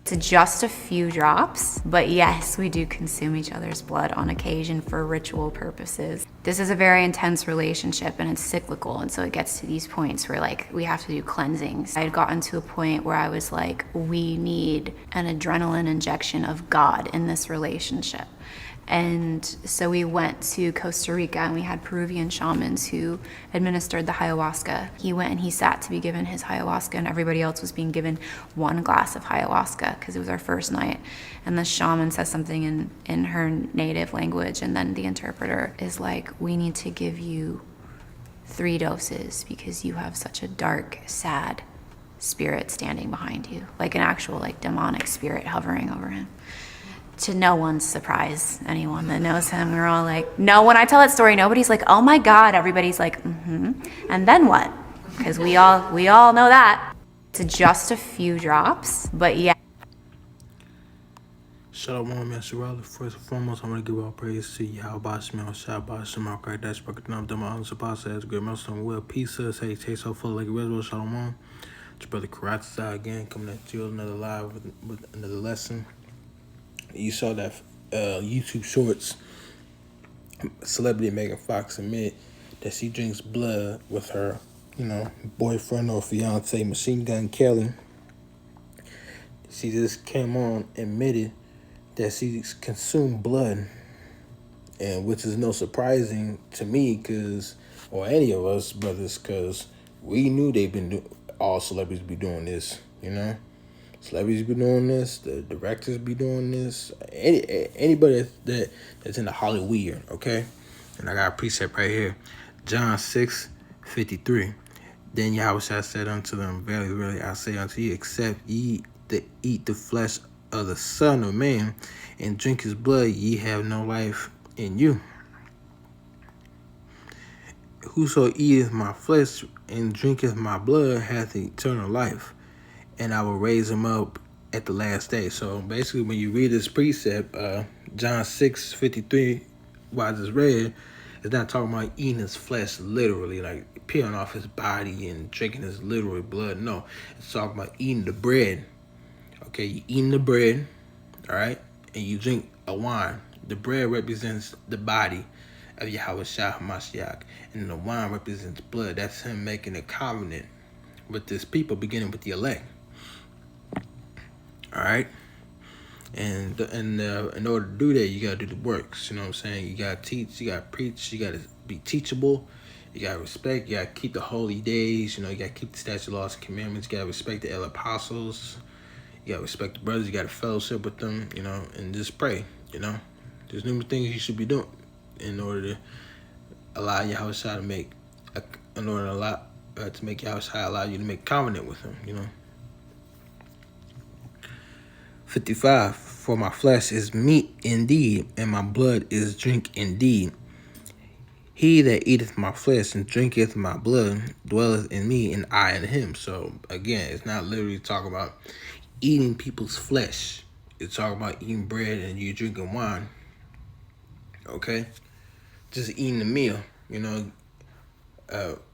to just a few drops, but yes, we do consume each other's blood on occasion for ritual purposes. This is a very intense relationship and it's cyclical, and so it gets to these points where like we have to do cleansings. I had gotten to a point where I was like, we need an adrenaline injection of God in this relationship. And so we went to Costa Rica and we had Peruvian shamans who administered the ayahuasca. He went and he sat to be given his ayahuasca, and everybody else was being given one glass of ayahuasca because it was our first night. And the shaman says something in her native language, and then the interpreter is like, we need to give you 3 doses because you have such a dark, sad spirit standing behind you, like an actual like demonic spirit hovering over him. To no one's surprise, anyone that knows him, we're all like, no, when I tell that story, nobody's like, oh my God, everybody's like, and then what? Because we all know that. To just a few drops, but yeah. Shalom, man, Sherelle. First and foremost, I'm going to give all praise to Yahweh Shemel, Shabbat Shemel, Christ, that's broken down, Dhamma, on Sabasa, as great milestone, well, peace, us, hey, taste so full like a reservoir, Shalom. It's your brother Karatza again, coming at you another live with another lesson. You saw that YouTube Shorts, celebrity Megan Fox admit that she drinks blood with her, boyfriend or fiance, Machine Gun Kelly. She just came on, admitted that she consumed blood, and which is no surprising to me, or any of us brothers, because we knew all celebrities be doing this, Celebrities be doing this. The directors be doing this. Anybody that's in the Hollywood, okay? And I got a precept right here. John 6:53. Then Yahweh said unto them, verily, verily, I say unto you, except ye that eat the flesh of the Son of Man and drink his blood, ye have no life in you. Whoso eateth my flesh and drinketh my blood hath eternal life, and I will raise him up at the last day. So basically, when you read this precept, John 6:53, what I just read, it's not talking about eating his flesh literally, like peeling off his body and drinking his literal blood. No, it's talking about eating the bread. Okay, you eating the bread, all right, and you drink a wine. The bread represents the body of Yahweh Shah Hamashiach, and the wine represents blood. That's him making a covenant with this people, beginning with the elect. All right, and in order to do that, you gotta do the works. You know what I'm saying? You gotta teach, you gotta preach, you gotta be teachable, you gotta respect, you gotta keep the holy days. You gotta keep the statute, laws, and commandments. You gotta respect the elder apostles. You gotta respect the brothers. You gotta fellowship with them. And just pray. There's numerous things you should be doing in order to allow Yahweh Shai to make, to make Yahweh Shai allow you to make covenant with him. 55, for my flesh is meat indeed, and my blood is drink indeed. He that eateth my flesh and drinketh my blood dwelleth in me, and I in him. So again, it's not literally talking about eating people's flesh. It's talking about eating bread and you drinking wine. Okay? Just eating a meal,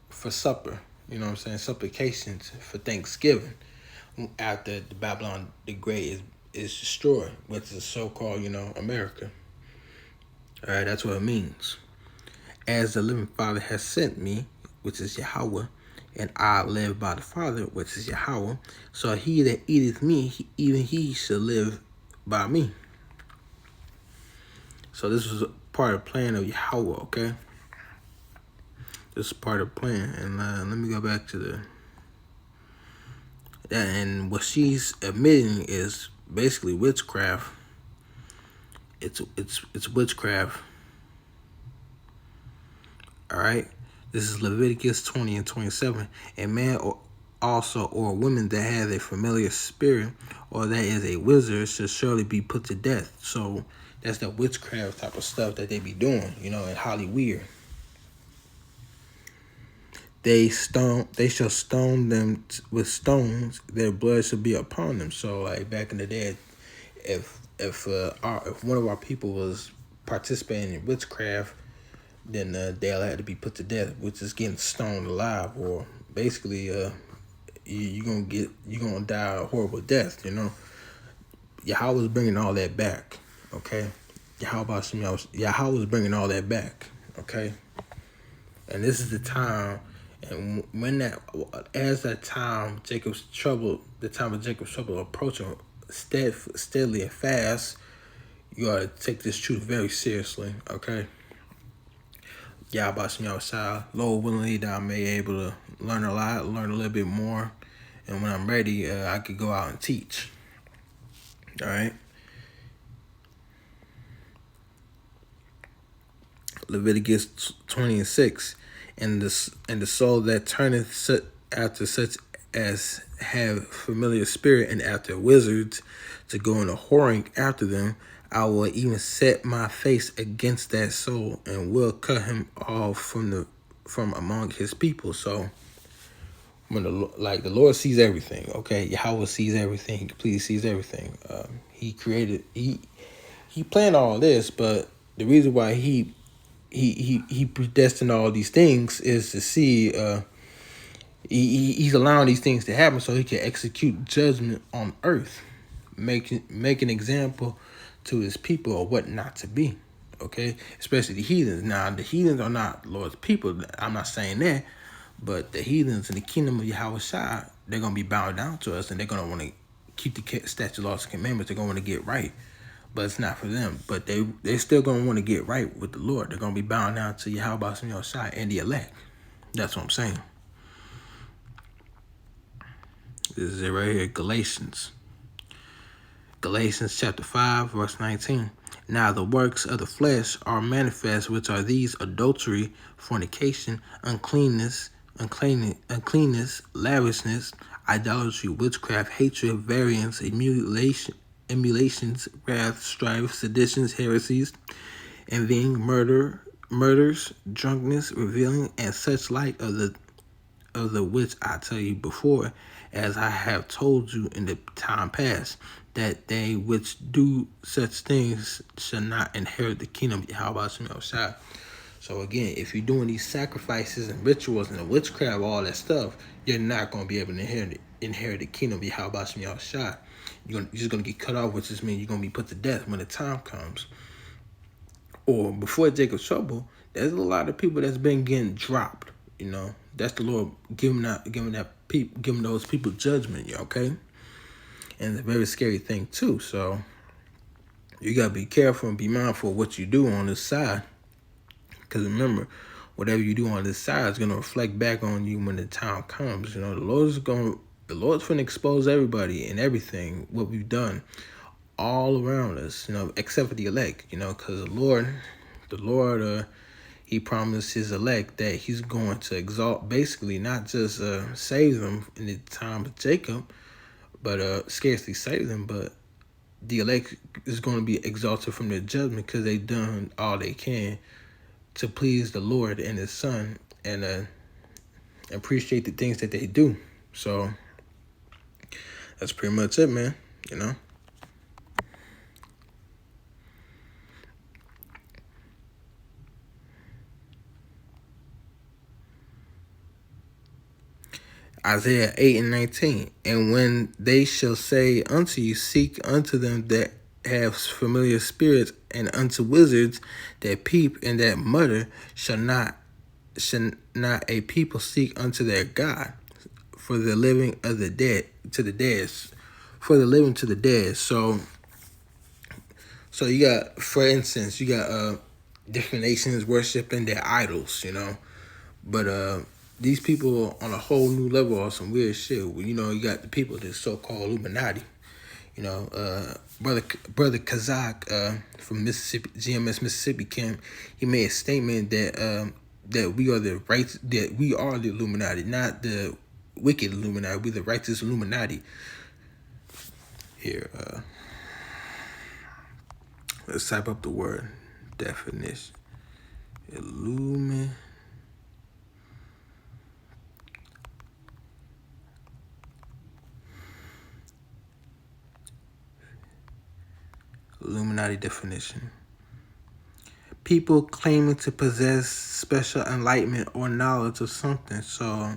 for supper. You know what I'm saying? Supplications for Thanksgiving after the Babylon the Great is destroyed, which is so-called, America. All right, that's what it means. As the living Father has sent me, which is Yahweh, and I live by the Father, which is Yahweh, so he that eateth me, even he shall live by me. So this was a part of the plan of Yahweh, okay? This is part of the plan. And let me go back to and what she's admitting is basically witchcraft. It's witchcraft. All right. This is Leviticus 20 and 27. A man or woman that has a familiar spirit or that is a wizard should surely be put to death. So that's the witchcraft type of stuff that they be doing, in Hollywood. They shall stone them with stones. Their blood shall be upon them. So, like back in the day, if one of our people was participating in witchcraft, then they'll have to be put to death, which is getting stoned alive, or basically, you're gonna die a horrible death. Yahweh was bringing all that back, okay? Yahweh was bringing all that back, okay? And this is the time, and as that time, the time of Jacob's trouble approaching steadily and fast, you gotta take this truth very seriously, okay? Yahweh outside, Lord willingly, that I may be able to learn a little bit more, and when I'm ready, I could go out and teach. All right. Leviticus 20:6, and the soul that turneth after such as have familiar spirit and after wizards to go into whoring after them, I will even set my face against that soul and will cut him off from among his people. So when the Lord sees everything, okay, Yahweh sees everything, He completely sees everything. He planned all this, but the reason why he predestined all these things is to see he's allowing these things to happen so he can execute judgment on earth, make an example to his people of what not to be. Okay, especially the heathens. Now the heathens are not Lord's people. I'm not saying that, but the heathens in the kingdom of Yahweh Shai, they're gonna be bowed down to us, and they're gonna want to keep the statute, laws, and commandments. They're gonna want to get right, but it's not for them. But they're still gonna want to get right with the Lord. They're gonna be bound down to Yahweh Shai and the elect. That's what I'm saying. This is it right here, Galatians chapter 5, verse 19. Now the works of the flesh are manifest, which are these: adultery, fornication, uncleanness, lavishness, idolatry, witchcraft, hatred, variance, emulations, wrath, strife, seditions, heresies, envying, murders, drunkenness, revealing, and such like of the which I tell you before, as I have told you in the time past, that they which do such things shall not inherit the kingdom of Yahweh Shai. So again, if you're doing these sacrifices and rituals and the witchcraft, all that stuff, you're not going to be able to inherit the kingdom of Yahweh Shai. You're just going to get cut off, which just means you're going to be put to death when the time comes. Or before Jacob's trouble, there's a lot of people that's been getting dropped. You know, that's the Lord giving those people judgment. Okay. And it's a very scary thing too. So you gotta be careful and be mindful of what you do on this side. Because remember, whatever you do on this side is gonna reflect back on you when the time comes. You know, the Lord's gonna expose everybody and everything what we've done all around us. You know, except for the elect. You know, because the Lord, He promised His elect that He's going to exalt, basically not just save them in the time of Jacob, but scarcely save them, but the elect is going to be exalted from their judgment because they've done all they can to please the Lord and His Son and appreciate the things that they do. So that's pretty much it, man. You know. Isaiah 8:19, and when they shall say unto you, seek unto them that have familiar spirits, and unto wizards that peep and that mutter, shall not a people seek unto their God, for the living of the dead to the dead, for the living to the dead. So you got, for instance, you got different nations worshiping their idols, you know, but these people on a whole new level are some weird shit. You know, you got the people, the so-called Illuminati. You know, brother Kazak from Mississippi, GMS Mississippi camp, he made a statement that we are the Illuminati, not the wicked Illuminati. We're the righteous Illuminati. Here, let's type up the word definition. Illuminati definition: people claiming to possess special enlightenment or knowledge of something. So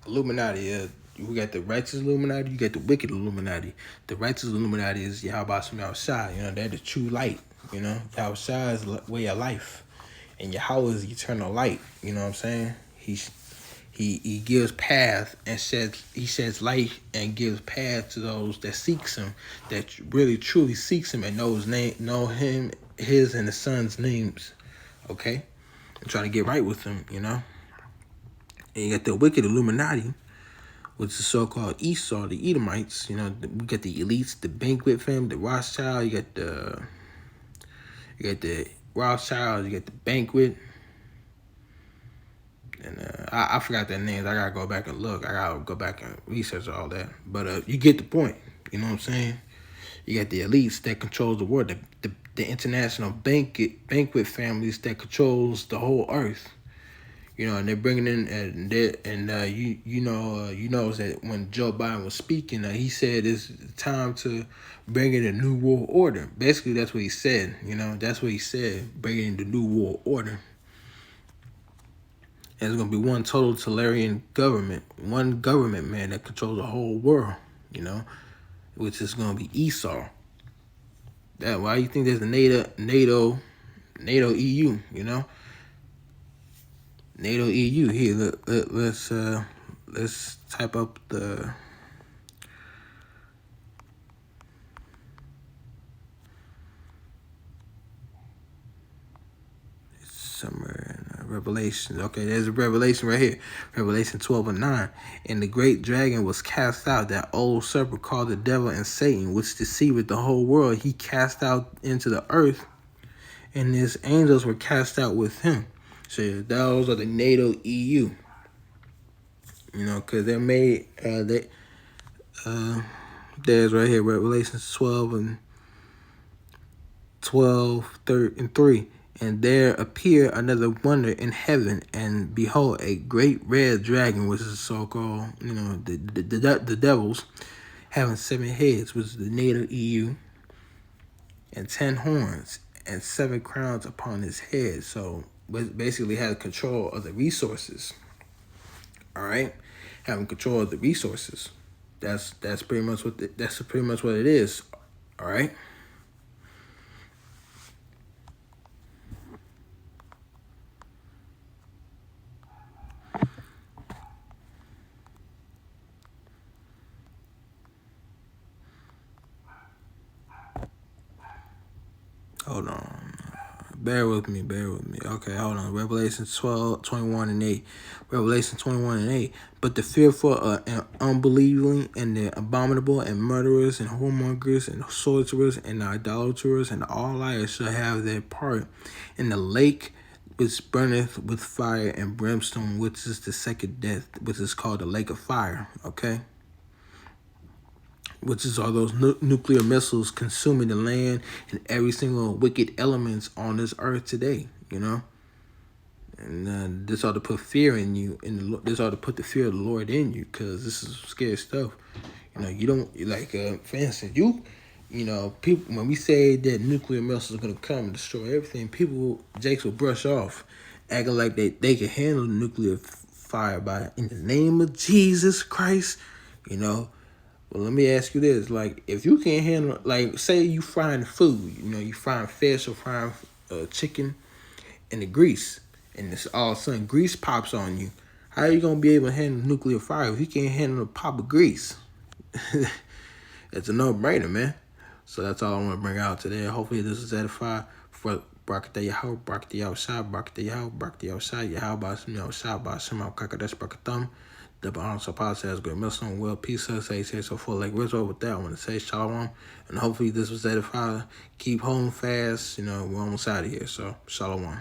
Illuminati, we got the righteous Illuminati, you got the wicked Illuminati. The righteous Illuminati is Yahweh Shem Yahushua, they're the true light, Yahushua is the way of life. And Yahweh is eternal light, you know what I'm saying? He gives path and he sheds light and gives path to those that seeks him, that really truly seeks him and know him, his and the son's names, okay? And trying to get right with him, And you got the wicked Illuminati, which is so-called Esau, the Edomites. We got the elites, the banquet family, the Rothschild. You got the Rothschild. You got the banquet. And I forgot their names. I gotta go back and look. I gotta go back and research all that. But you get the point. You know what I'm saying? You got the elites that controls the world. The international banquet families that controls the whole earth. And they're bringing in, you know that when Joe Biden was speaking, he said it's time to bring in a new world order. Basically, that's what he said. That's what he said, bringing in the new world order. And it's gonna be one totalitarian government, one government man that controls the whole world. Which is gonna be Esau. That why you think there's a NATO EU? NATO EU. Here, let's type up the somewhere in Revelation. Okay, there's a Revelation right here. Revelation 12:9. And the great dragon was cast out, that old serpent called the devil and Satan, which deceiveth the whole world. He cast out into the earth, and his angels were cast out with him. So those are the NATO EU. Because they're made. There's right here Revelation 12:3. And there appeared another wonder in heaven, and behold, a great red dragon, which is so-called, the devils, having 7 heads, which is the NATO EU, and 10 horns, and 7 crowns upon his head. So basically had control of the resources. All right, having control of the resources. That's pretty much what it is. All right. Hold on. Bear with me. Okay, hold on. Revelation 21:8. Revelation 21:8. But the fearful and unbelieving and the abominable and murderers and whoremongers and sorcerers and idolaters and all liars shall have their part in the lake which burneth with fire and brimstone, which is the second death, which is called the lake of fire. Okay? Which is all those nuclear missiles consuming the land and every single wicked elements on this earth today, And this ought to put fear in you, and this ought to put the fear of the Lord in you, because this is scary stuff. You don't, for instance, people, when we say that nuclear missiles are going to come and destroy everything, Jakes will brush off, acting like they can handle nuclear fire in the name of Jesus Christ, Well, let me ask you this. If you can't handle, say you frying food, you frying fish or frying chicken in the grease, and this all of a sudden grease pops on you, how are you going to be able to handle nuclear fire if you can't handle a pop of grease? It's a no-brainer, man. So that's all I want to bring out today. Hopefully this is edifying for Barakatah Yahweh, Barakatah Yahushua, Barakatah Yahweh, Barakatah Yahushua, Yahweh Ba'ashem Yahushua, Ba'ashem Al-Kakadesh Barakatam. The Bahamas Sapah says, good Muslim, well, peace, say so full like Rizzo. With that, I want to say shalom, and hopefully this was edifying. Keep home fast. We're almost out of here, so shalom.